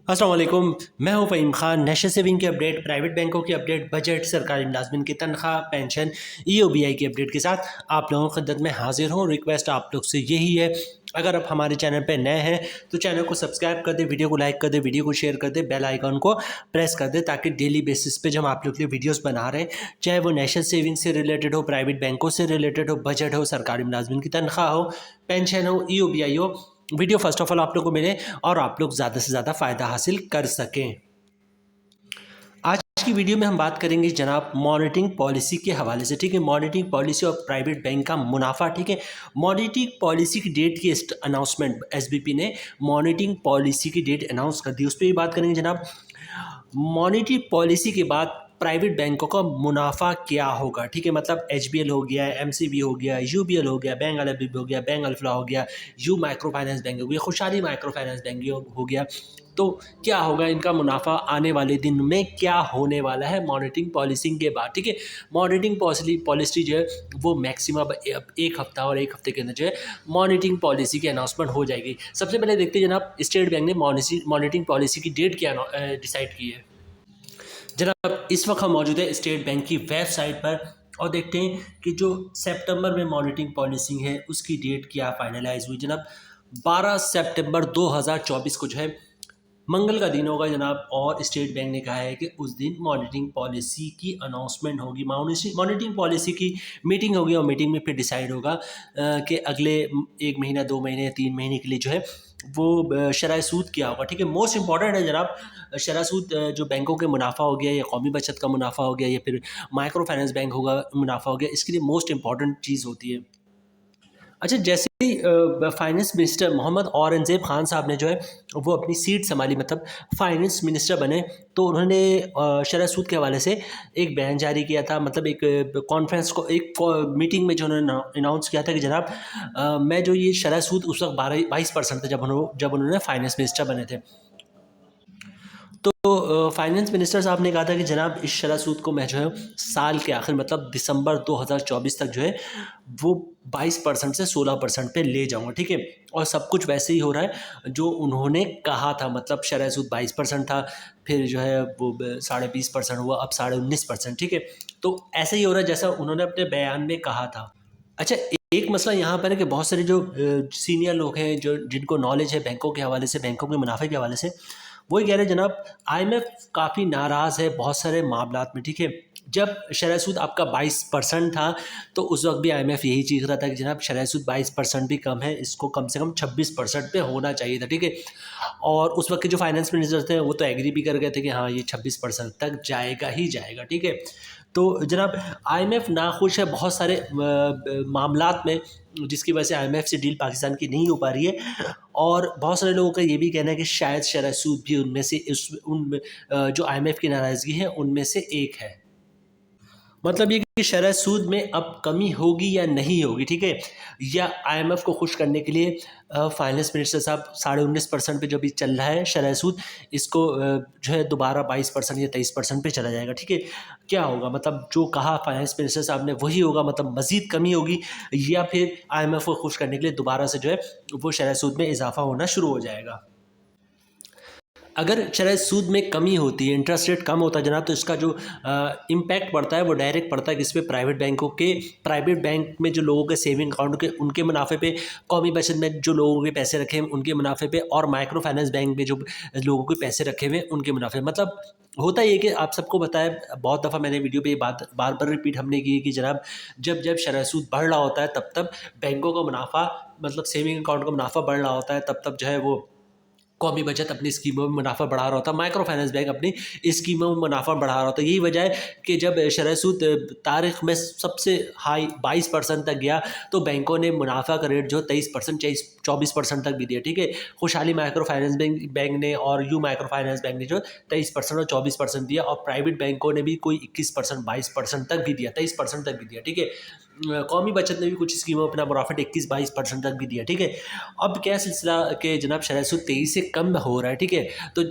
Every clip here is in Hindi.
अस्सलाम वालेकुम। मैं हूं फ़हीम खान। नेशनल सेविंग की अपडेट, प्राइवेट बैंकों की अपडेट, बजट, सरकारी मुलाजमिन की तनख्वाह, पेंशन, ईओबीआई की अपडेट के साथ आप लोगों की खिदमत में हाजिर हूं। रिक्वेस्ट आप लोग से यही है, अगर आप हमारे चैनल पर नए हैं तो चैनल को सब्सक्राइब कर दें, वीडियो को लाइक कर दें, वीडियो को शेयर कर दें, बेल आइकन को प्रेस कर दें, ताकि डेली बेसिस पे जब हम आप लोग के लिए वीडियोस बना रहे हैं, चाहे वो नेशनल सेविंग से रिलेटेड हो, प्राइवेट बैंकों से रिलेटेड हो, बजट हो, सरकारी मुलाजमिन की तनख्वाह हो, पेंशन हो, ईओबीआई हो, वीडियो फर्स्ट ऑफ ऑल आप लोग को मिले और आप लोग ज़्यादा से ज़्यादा फ़ायदा हासिल कर सकें। आज की वीडियो में हम बात करेंगे जनाब मॉनिटरिंग पॉलिसी के हवाले से। ठीक है, मॉनिटरिंग पॉलिसी और प्राइवेट बैंक का मुनाफा। ठीक है, मॉनिटरिंग पॉलिसी की डेट की अनाउंसमेंट एसबीपी ने मॉनिटरिंग पॉलिसी की डेट अनाउंस कर दी, उस पर भी बात करेंगे जनाब। मॉनिटरी पॉलिसी के बाद प्राइवेट बैंकों का मुनाफा क्या होगा। ठीक है, मतलब एचबीएल हो गया, एमसीबी हो गया, यूबीएल हो गया, बैंक अलबी हो गया, बैंक अल्फला हो गया, यू माइक्रो फाइनेंस बैंक हो गया, खुशहाली माइक्रो फाइनेंस बैंक हो गया, तो क्या होगा इनका मुनाफा आने वाले दिन में, क्या होने वाला है मॉनिटरिंग पॉलिसी के बाद। ठीक है, मॉनिटरिंग पॉलिसी जो है वो मैक्सिमम एक हफ्ता और एक हफ्ते के अंदर जो है मॉनिटरिंग पॉलिसी की अनाउंसमेंट हो जाएगी। सबसे पहले देखते हैं जनाब स्टेट बैंक ने मॉनिटरिंग पॉलिसी की डेट क्या डिसाइड की है। जनाब इस वक्त हम मौजूद है स्टेट बैंक की वेबसाइट पर और देखते हैं कि जो सितंबर में मॉनिटरिंग पॉलिसी है उसकी डेट क्या फाइनलाइज हुई। जनाब 12 सितंबर 2024 को जो है मंगल का दिन होगा जनाब, और स्टेट बैंक ने कहा है कि उस दिन मॉनिटरिंग पॉलिसी की अनाउंसमेंट होगी, मॉनिटरिंग पॉलिसी की मीटिंग होगी और मीटिंग में फिर डिसाइड होगा कि अगले एक महीना, 2 महीने, 3 महीने के लिए जो है वो शरह सूद क्या होगा। ठीक है, मोस्ट इंपॉर्टेंट है जनाब शरह सूद, जो बैंकों के मुनाफा हो गया या कौमी बचत का मुनाफा हो गया या फिर माइक्रो फाइनेंस बैंक होगा मुनाफा हो गया, इसके लिए मोस्ट इंपॉर्टेंट चीज़ होती है। अच्छा, जैसे ही फाइनेंस मिनिस्टर मोहम्मद औरंगज़ेब खान साहब ने जो है वो अपनी सीट संभाली, मतलब फाइनेंस मिनिस्टर बने, तो उन्होंने शरह सूद के हवाले से एक बयान जारी किया था। मतलब एक कॉन्फ्रेंस को, एक मीटिंग में जो उन्होंने अनाउंस किया था कि जनाब मैं जो ये शरह सूद उस वक्त 22% थे जब उन्होंने फाइनेंस मिनिस्टर बने थे। तो फाइनेंस मिनिस्टर साहब ने कहा था कि जनाब इस शरह सूद को मैं जो है साल के आखिर, मतलब दिसंबर 2024 तक जो है वो 22% से 16% पे ले जाऊंगा। ठीक है, और सब कुछ वैसे ही हो रहा है जो उन्होंने कहा था, मतलब शरह सूद 22% था, फिर जो है वो 20.5% हुआ, अब 19.5%। ठीक है, तो ऐसे ही हो रहा है जैसा उन्होंने अपने बयान में कहा था। अच्छा, एक मसला यहाँ पर है कि बहुत सारे जो सीनियर लोग हैं, जो जिनको नॉलेज है बैंकों के हवाले से, बैंकों के मुनाफे के हवाले से, वही कह रहे हैं जनाब आईएमएफ काफ़ी नाराज़ है बहुत सारे मामलात में। ठीक है, जब शरह सूद आपका 22% था तो उस वक्त भी आईएमएफ यही चीख रहा था कि जनाब शरह सूद 22% भी कम है, इसको कम से कम 26% पे होना चाहिए था। ठीक है, और उस वक्त के जो फाइनेंस मिनिस्टर थे वो तो एग्री भी कर गए थे कि हाँ ये 26% तक जाएगा ही जाएगा। ठीक है, तो जनाब आईएमएफ नाखुश है बहुत सारे मामलात में, जिसकी वजह से आईएमएफ से डील पाकिस्तान की नहीं हो पा रही है, और बहुत सारे लोगों का ये भी कहना है कि शायद शरह सूद भी उनमें से जो आईएमएफ की नाराज़गी है उनमें से एक है। मतलब ये कि शरह सूद में अब कमी होगी या नहीं होगी। ठीक है, या आईएमएफ को खुश करने के लिए फाइनेंस मिनिस्टर साहब 19.5% पे जो भी चल रहा है शरह सूद, इसको जो है दोबारा 22% या 23% पे चला जाएगा। ठीक है, क्या होगा, मतलब जो कहा फाइनेंस मिनिस्टर साहब ने वही होगा, मतलब मज़ीद कमी होगी, या फिर आईएमएफ को खुश करने के लिए दोबारा से जो है वो शरह सूद में इजाफा होना शुरू हो जाएगा। अगर शरह सूद में कमी होती है, इंटरेस्ट रेट कम होता है जनाब, तो इसका जो इम्पैक्ट पड़ता है वो डायरेक्ट पड़ता है किस पे, प्राइवेट बैंकों के, प्राइवेट बैंक में जो लोगों के सेविंग अकाउंट के उनके मुनाफे पे, कौमी बचत में जो लोगों के पैसे रखे हैं उनके मुनाफे पे, और माइक्रो फाइनेंस बैंक में जो लोगों के पैसे रखे हुए हैं उनके मुनाफे। मतलब होता ये कि आप सबको बताया, बहुत दफ़ा मैंने वीडियो पे ये बात बार बार रिपीट हमने की है कि जनाब जब जब शरह सूद बढ़ रहा होता है तब तब बैंकों का मुनाफा, मतलब सेविंग अकाउंट का मुनाफा बढ़ रहा होता है, तब तब जो है वो कौमी बचत अपनी स्कीमों में मुनाफा बढ़ा रहा होता है, माइक्रो फाइनेंस बैंक अपनी स्कीमों में मुनाफा बढ़ा रहा होता है। यही वजह है कि जब शरह सूद तारीख में सबसे हाई 22% तक गया तो बैंकों ने मुनाफा का रेट जो 23%, 24% तक भी दिया। ठीक है, खुशहाली माइक्रो फाइनेंस बैंक ने और यू माइक्रो फाइनेंस बैंक ने जो 23% और 24% दिया, और प्राइवेट बैंकों ने भी कोई 21%, 22% तक भी दिया, 23% तक भी दिया। ठीक है, कौमी बचत ने भी कुछ स्कीमों अपना प्रॉफिट 21-22% तक भी दिया, ठीक है। अब क्या सिलसिला कि जनाब शरह सूद तेज़ी से कम हो रहा है, ठीक है। तो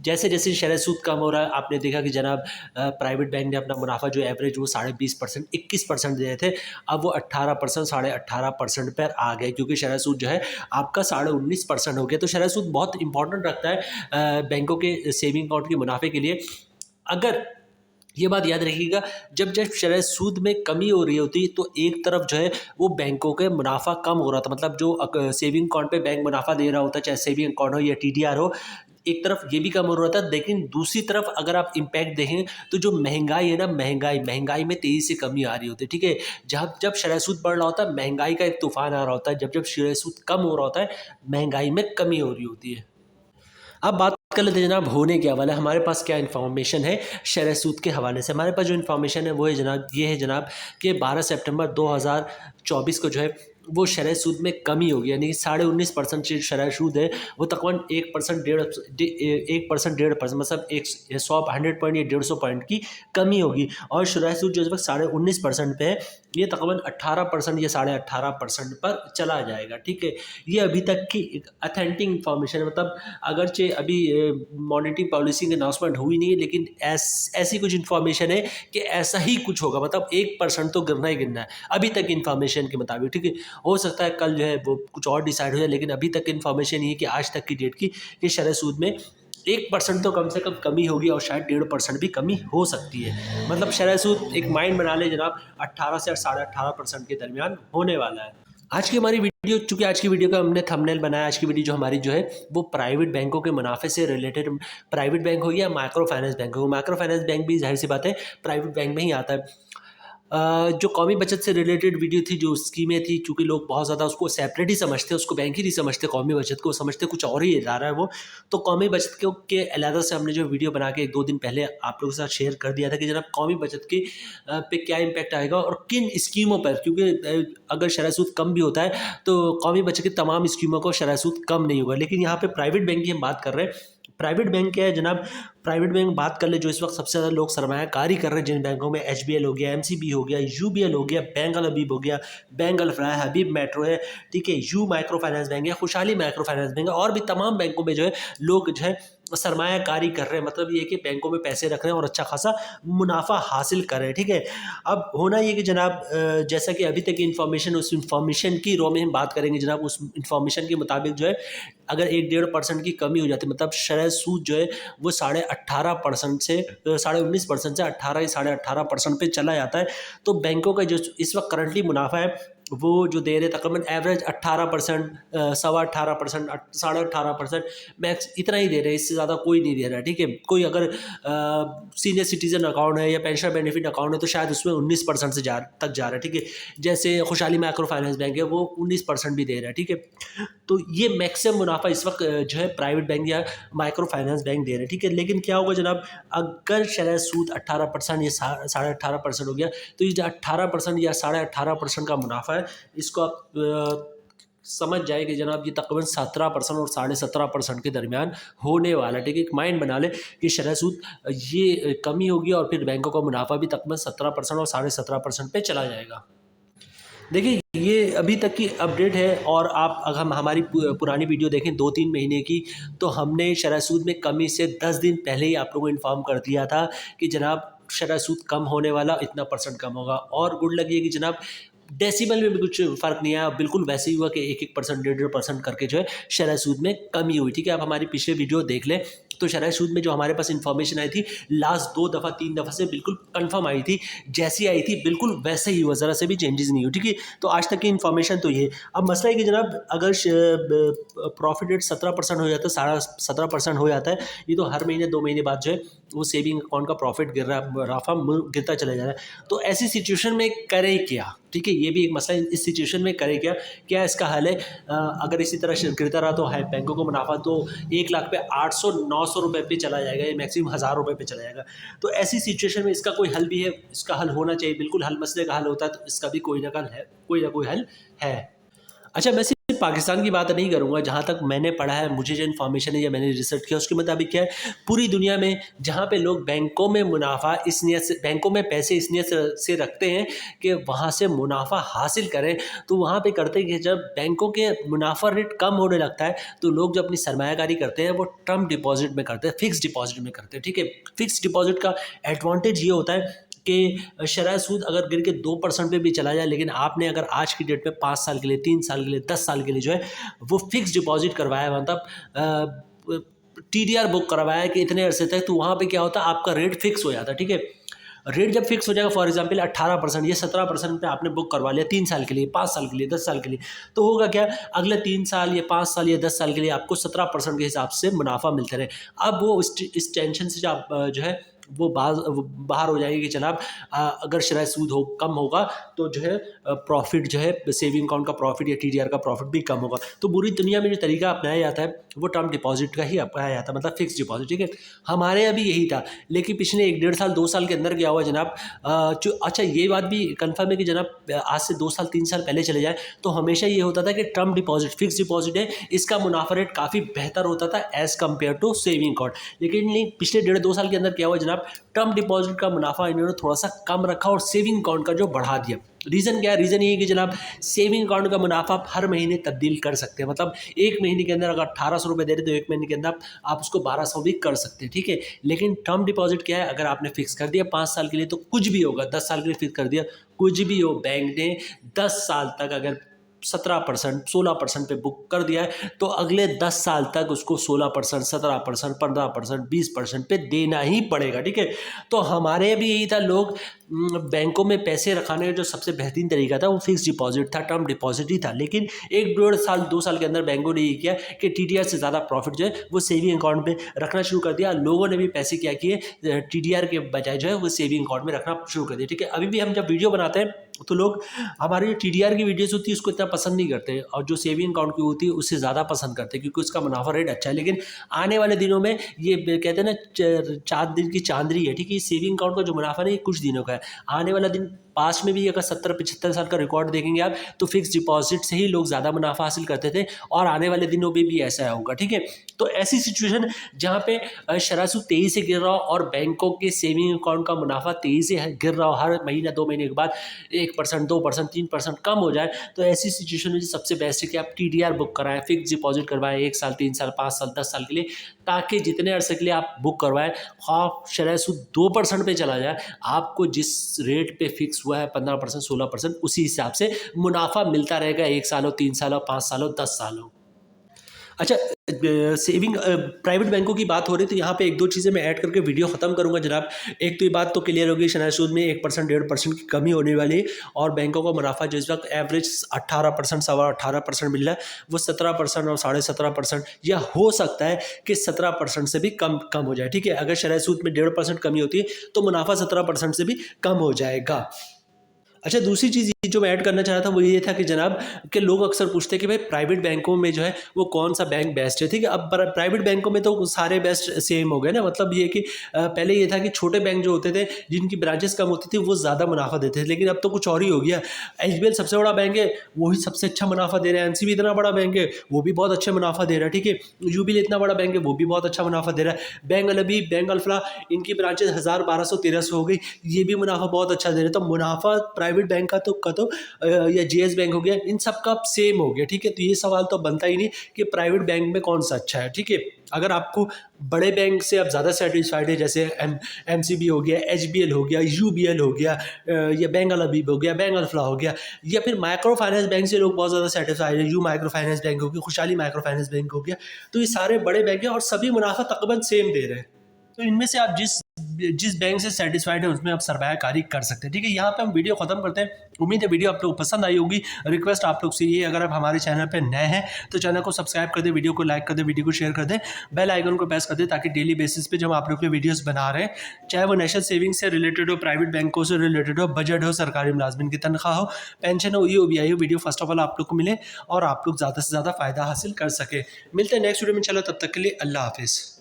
जैसे जैसे शरह सूद कम हो रहा है, आपने देखा कि जनाब प्राइवेट बैंक ने अपना मुनाफा जो एवरेज वो 20.5% 21% दे रहे थे, अब वो 18% 18.5% पर आ गए, क्योंकि शरह सूद जो है आपका 19.5% हो गया। तो शरह सूद बहुत इंपॉर्टेंट रखता है बैंकों के सेविंग अकाउंट के मुनाफे के लिए। अगर ये बात याद रखिएगा, जब जब शरह सूद में कमी हो रही होती तो एक तरफ जो है वो बैंकों के मुनाफा कम हो रहा था, मतलब जो सेविंग अकाउंट पे बैंक मुनाफा दे रहा होता है, चाहे सेविंग अकाउंट हो या टीडीआर हो, एक तरफ ये भी कम हो रहा था। लेकिन दूसरी तरफ अगर आप इम्पैक्ट देखें तो जो महंगाई है ना, महंगाई में तेज़ी से कमी आ रही होती है, ठीक है। जब जब शरह सूद बढ़ रहा होता है, महंगाई का एक तूफान आ रहा होता है, जब जब शरह सूद कम हो रहा होता है, महंगाई में कमी हो रही होती है। अब बात कर लेते हैं जनाब होने के हवाले, हमारे पास क्या इन्फॉर्मेशन है शरह सूद के हवाले से। हमारे पास जो इन्फॉर्मेशन है वो है जनाब, ये है जनाब कि 12 सितंबर 2024 को जो है वो शरह सूद में कमी होगी, यानी कि 19.5% जो शरह सूद है वो तकरीबन 1% 1% 1.5% मतलब 100 पॉइंट या 150 पॉइंट की कमी होगी। और शरह सूद जो इस वक्त 19.5% पे है, ये तकरीबन 18% या 18.5% पर चला जाएगा, ठीक है। ये अभी तक की एक अथेंटिक इन्फॉर्मेशन है, मतलब अगरचे अभी मॉनेटरी पॉलिसी की अनाउंसमेंट हुई नहीं है, लेकिन ऐसी कुछ इन्फॉर्मेशन है कि ऐसा ही कुछ होगा, मतलब 1% तो गिरना ही गिरना है अभी तक इन्फॉर्मेशन के मुताबिक, ठीक है। हो सकता है कल जो है वो कुछ और डिसाइड हो जाए, लेकिन अभी तक इन्फॉर्मेशन ये है कि आज तक की डेट की कि शरह सूद में 1% तो कम से कम कमी होगी, और शायद 1.5% भी कमी हो सकती है। मतलब शरह सूद एक माइंड बना ले जनाब, 18 से 18.5% के दरमियान होने वाला है। आज की हमारी वीडियो, चूंकि आज की वीडियो का हमने थंबनेल बनाया, आज की वीडियो जो हमारी जो है वो प्राइवेट बैंकों के मुनाफे से रिलेटेड, प्राइवेट बैंक हो या माइक्रो फाइनेंस बैंक हो, माइक्रो फाइनेंस बैंक भी जाहिर सी बात है प्राइवेट बैंक में ही आता है। जो कौमी बचत से रिलेटेड वीडियो थी, जो स्कीमें थी, चूँकि लोग बहुत ज़्यादा उसको सेपरेट ही समझते हैं, उसको बैंक ही नहीं समझते, कौमी बचत को समझते कुछ और ही इदारा है वो। तो कौमी बचत के अलहदा से हमने जो वीडियो बना के 1-2 दिन पहले आप लोगों के साथ शेयर कर दिया था कि जनाब कौमी बचत के पे क्या इम्पैक्ट आएगा और किन स्कीमों पर, क्योंकि अगर शरह सूद कम भी होता है तो कौमी बचत की तमाम स्कीमों को शरह सूद कम नहीं होगा। लेकिन यहाँ पे प्राइवेट बैंक की हम बात कर रहे हैं। प्राइवेट बैंक क्या है जनाब, प्राइवेट बैंक बात कर ले जो इस वक्त सबसे ज़्यादा लोग सरमायाकारी कर रहे हैं जिन बैंकों में, एचबीएल हो गया, एमसीबी हो गया, यूबीएल हो गया, बैंक अल हबीब हो गया, बैंक अल फलाह, हबीब मेट्रो है, ठीक है, यू माइक्रो फाइनेंस बैंक है, खुशहाली माइक्रो फाइनेंस बैंक है, और भी तमाम बैंकों में जो है लोग जो है सरमायाकारी कर रहे हैं। मतलब ये कि बैंकों में पैसे रख रहे हैं और अच्छा खासा मुनाफा हासिल कर रहे हैं, ठीक है। अब होना ये कि जनाब जैसा कि अभी तक की इन्फॉर्मेशन, उस इन्फॉर्मेशन की रो में हम बात करेंगे जनाब, उस इन्फॉर्मेशन के मुताबिक जो है अगर 1-1.5% की कमी हो जाती है, मतलब शरह सूद जो है वो 18.5% से 19.5% से 18 या 18.5% पे चला जाता है, तो बैंकों का जो इस वक्त करंटली मुनाफा है वो जो दे रहे तकरीबन एवरेज 18%, 18.25%, 18.5%, मैक्स इतना ही दे रहे हैं, इससे ज़्यादा कोई नहीं दे रहा है, ठीक है। कोई अगर सीनियर सिटीजन अकाउंट है या पेंशन बेनिफिट अकाउंट है तो शायद उसमें 19% से तक जा रहा है, ठीक है। जैसे खुशहाली माइक्रो फाइनेंस बैंक है वो 19% भी दे रहा है, ठीक है। तो ये मैक्सिमम मुनाफा इस वक्त जो है प्राइवेट बैंक या माइक्रो फाइनेंस बैंक दे रहे हैं, ठीक है। लेकिन क्या होगा जनाब, अगर शरह सूद 18% या 18.5% हो गया, तो ये जो 18% या 18.5% का मुनाफा है, इसको आप समझ जाए कि जनाब ये तकरीबन 17% और 17.5% के दरमियान होने वाला है, ठीक है। एक माइंड बना ले कि शरह सूद ये कमी होगी और फिर बैंकों का मुनाफा भी तकरीबन 17% और 17.5% पे चला जाएगा। देखिए ये अभी तक की अपडेट है, और आप अगर हम हमारी पुरानी वीडियो देखें 2-3 महीने की, तो हमने शरह सूद में कमी से 10 दिन पहले ही आप लोगों को इन्फॉर्म कर दिया था कि जनाब शरह सूद कम होने वाला, इतना परसेंट कम होगा। और गुड लगी कि जनाब डेसिबल में भी कुछ फ़र्क नहीं आया, बिल्कुल वैसे ही हुआ कि 1-1%, 1.5% करके जो है शरह सूद में कमी हुई, ठीक है। आप हमारी पिछले वीडियो देख लें, तो शरह सूद में जो हमारे पास इन्फॉर्मेशन आई थी लास्ट 2 दफ़ा 3 दफ़ा से बिल्कुल कंफर्म आई थी, जैसी आई थी बिल्कुल वैसे ही हुआ, ज़रा से भी चेंजेस नहीं हुई, ठीक है। तो आज तक की इन्फॉर्मेशन तो ये। अब मसला है कि जनाब अगर प्रॉफिट रेट 17% हो जाता है, 17% हो जाता है, ये तो हर महीने 2 महीने बाद जो है वो सेविंग अकाउंट का प्रॉफिट गिर रहा है, राफा गिरता चला जा रहा है। तो ऐसी सिचुएशन में करे क्या, ठीक है, ये भी एक मसला है। इस सिचुएशन में करे क्या, क्या इसका हल है? अगर इसी तरह गिरता रहा तो है बैंकों को मुनाफा तो 1 लाख पे 800-900 रुपये पे चला जाएगा, या मैक्सिमम 1000 रुपये पे चला जाएगा। तो ऐसी सिचुएशन में इसका कोई हल भी है, इसका हल होना चाहिए, बिल्कुल हल मसले का हल होता है, तो इसका भी कोई ना कोई हल है। अच्छा, मैं सिर्फ पाकिस्तान की बात नहीं करूँगा, जहाँ तक मैंने पढ़ा है, मुझे जो इन्फॉर्मेशन है या मैंने रिसर्च किया उसके मुताबिक क्या है, पूरी दुनिया में जहाँ पे लोग बैंकों में मुनाफा इस नियत से, बैंकों में पैसे इस नियत से रखते हैं कि वहाँ से मुनाफा हासिल करें, तो वहाँ पे करते हैं कि जब बैंकों के मुनाफा रेट कम होने लगता है तो लोग जब अपनी सरमायाकारी करते हैं वो टर्म डिपॉजिट में करते हैं, फिक्स डिपॉजिट में करते हैं, ठीक है। फिक्स डिपॉजिट का एडवांटेज ये होता है कि शरह सूद अगर गिर के 2% पे भी चला जाए, लेकिन आपने अगर आज की डेट में 5 साल के लिए, 3 साल के लिए, 10 साल के लिए जो है वो फिक्स डिपॉजिट करवाया, मतलब TDR बुक करवाया है कि इतने अरसे तक, तो वहाँ पे क्या होता है, आपका रेट फिक्स हो जाता है, ठीक है। रेट जब फिक्स हो जाएगा, फॉर एग्जांपल 18% या 17% पे आपने बुक करवा लिया 3 साल के लिए, 5 साल के लिए, 10 साल के लिए, तो होगा क्या, अगले 3 साल या 5 साल या 10 साल के लिए आपको 17% के हिसाब से मुनाफा मिलता रहे। अब वो इस टेंशन से जो आप जो है वो बाहर हो जाएगी कि जनाब अगर शरह सूद हो कम होगा तो जो है प्रॉफिट जो है सेविंग अकाउंट का प्रॉफिट या TDR का प्रॉफिट भी कम होगा। तो पूरी दुनिया में जो तरीका अपनाया जाता है वो टर्म डिपॉजिट का ही अपनाया जाता है, मतलब फिक्स डिपॉजिट, ठीक है। हमारे यहाँ भी यही था, लेकिन पिछले 1 डेढ़ साल 2 साल के अंदर क्या हुआ जनाब, जो अच्छा ये बात भी कन्फर्म है कि जनाब आज से 2 साल 3 साल पहले चले जाए तो हमेशा ये होता था कि टर्म डिपॉजिट फिक्स डिपॉजिट है, इसका मुनाफा रेट काफ़ी बेहतर होता था as compare to saving account. लेकिन पिछले 1.5-2 साल के अंदर क्या हुआ जनाब, टर्म डिपॉजिट का मुनाफा इन्होंने थोड़ा सा कम रखा और सेविंग अकाउंट का जो बढ़ा दिया। रीज़न क्या है, रीज़न ये है कि जनाब सेविंग अकाउंट का मुनाफा आप हर महीने तब्दील कर सकते हैं, मतलब 1 महीने के अंदर अगर 1800 रुपये दे रहे तो 1 महीने के अंदर आप उसको 1200 भी कर सकते हैं, ठीक है। लेकिन टर्म डिपॉजिट क्या है, अगर आपने फिक्स कर दिया 5 साल के लिए तो कुछ भी होगा, 10 साल के लिए फिक्स कर दिया कुछ भी हो, बैंक ने 10 साल तक अगर 17% 16% पे बुक कर दिया है तो अगले 10 साल तक उसको 16%, 17%, 15%, 20% पे देना ही पड़ेगा, ठीक है। तो हमारे भी यही था, लोग बैंकों में पैसे रखाने का जो सबसे बेहतरीन तरीका था वो फिक्स डिपॉजिट था, टर्म डिपॉजिट ही था। लेकिन 1 डेढ़ साल 2 साल के अंदर बैंकों ने ये किया कि TDR से ज़्यादा प्रॉफिट जो है वो सेविंग अकाउंट में रखना शुरू कर दिया। लोगों ने भी पैसे क्या किए, TDR के बजाय जो है वो सेविंग अकाउंट में रखना शुरू कर दिया, ठीक है। अभी भी हम जब वीडियो बनाते हैं तो लोग हमारी जो TDR की वीडियोस होती है उसको इतना पसंद नहीं करते और जो सेविंग अकाउंट की होती है उससे ज़्यादा पसंद करते हैं क्योंकि उसका मुनाफा रेट अच्छा है। लेकिन आने वाले दिनों में ये कहते हैं ना 4 दिन की चांदनी है, ठीक है। ये सेविंग अकाउंट का जो मुनाफा नहीं कुछ दिनों का है, आने वाला दिन पास में भी अगर 70-75 साल का रिकॉर्ड देखेंगे आप तो फिक्स डिपॉजिट से ही लोग ज़्यादा मुनाफा हासिल करते थे और आने वाले दिनों में भी ऐसा होगा, ठीक है। तो ऐसी सिचुएशन जहाँ पे शरह सूद तेज़ी से गिर रहा हो और बैंकों के सेविंग अकाउंट का मुनाफा तेज़ी से गिर रहा हो, हर महीना 2 महीने के बाद 1%, 2%, 3% कम हो जाए, तो ऐसी सिचुएशन में सबसे बेस्ट है कि आप TDR बुक कराएं, फिक्स डिपॉजिट करवाएं 1 साल, 3 साल, 5 साल, 10 साल के लिए, ताकि जितने अरसे के लिए आप बुक करवाएं, हाँ शरह सूद 2% पे चला जाए, आपको जिस रेट पे फिक्स हुआ है 15%, 16%, उसी हिसाब से मुनाफा मिलता रहेगा 1 साल हो, 3 साल हो, 5 साल हो, 10 साल हो। अच्छा, सेविंग प्राइवेट बैंकों की बात हो रही तो यहाँ पे 1-2 चीज़ें मैं ऐड करके वीडियो ख़त्म करूँगा जनाब। एक तो ये बात तो क्लियर होगी, शरह सूद में 1%, 1.5% की कमी होने वाली है और बैंकों का मुनाफा जो इस वक्त एवरेज 18%, 18% मिल रहा है, वो 17% और 17.5% या हो सकता है कि 17% से भी कम हो जाए, ठीक है। अगर शरह सूद में 1.5% कमी होती है तो मुनाफा 17% से भी कम हो जाएगा। अच्छा, दूसरी चीज़ जो मैं ऐड करना चाह रहा था वो ये था कि जनाब कि लोग अक्सर पूछते हैं कि भाई प्राइवेट बैंकों में जो है वो कौन सा बैंक बेस्ट है, ठीक है। अब प्राइवेट बैंकों में तो सारे बेस्ट सेम हो गए ना, मतलब ये कि पहले ये था कि छोटे बैंक जो होते थे जिनकी ब्रांचेस कम होती थी वो ज़्यादा मुनाफा देते थे, लेकिन अब तो कुछ और ही हो गया। SBL सबसे बड़ा बैंक है, वही सबसे अच्छा मुनाफा दे रहा है। NCB इतना बड़ा बैंक है, वो भी बहुत अच्छा मुनाफा दे रहा है, ठीक है। UBL इतना बड़ा बैंक है, वो भी बहुत अच्छा मुनाफा दे रहा है। बैंक अलबी, बैंक अल्फला, इनकी ब्रांचेस 1000, 1200, 1300 हो गई, ये भी मुनाफा बहुत अच्छा दे रहे हैं। तो मुनाफा प्राइवेट बैंक का तो या JS बैंक हो गया, इन सब का सेम हो गया, ठीक है। तो ये सवाल तो बनता ही नहीं कि प्राइवेट बैंक में कौन सा अच्छा है, ठीक है। अगर आपको बड़े बैंक से आप ज़्यादा सेटिस्फाइड है, जैसे MCB हो गया, HBL हो गया, UBL हो गया, या बैंक अलबीब हो गया, बैंक अल्फला हो गया, या फिर माइक्रो फाइनेंस बैंक से लोग बहुत ज़्यादा सेटिस्फाइड है, यू माइक्रो फाइनेंस बैंक हो गया, खुशहाली माइक्रो फाइनेंस बैंक हो गया, तो ये सारे बड़े बैंक हैं और सभी मुनाफा तकरीबन सेम दे रहे हैं। तो इनमें से आप जिस बैंक से सेटिस्फाइड है उसमें आप सरमायाकारी कर सकते हैं, ठीक है। यहाँ पे हम वीडियो खत्म करते हैं। उम्मीद है वीडियो आप लोग पसंद आई होगी। रिक्वेस्ट आप लोग से ये, अगर आप हमारे चैनल पे नए हैं तो चैनल को सब्सक्राइब कर दें, वीडियो को लाइक कर दें, वीडियो को शेयर कर दें, बेल आइकन को प्रेस कर दें, ताकि डेली बेसिस पे जब आप लोग के वीडियोस बना रहे हैं, चाहे वो नेशनल सेविंग से रिलेटेड हो, प्राइवेट बैंकों से रिलेटेड हो, बजट हो, सरकारी मुलाजमिन की तनख्वाह हो, पेंशन हो, EOBI हो, वीडियो फर्स्ट ऑफ ऑल आप लोग को मिले और आप लोग ज़्यादा से ज़्यादा फ़ायदा हासिल कर सके। मिलते हैं नेक्स्ट वीडियो में, चलो तब तक के लिए अल्लाह हाफिज़।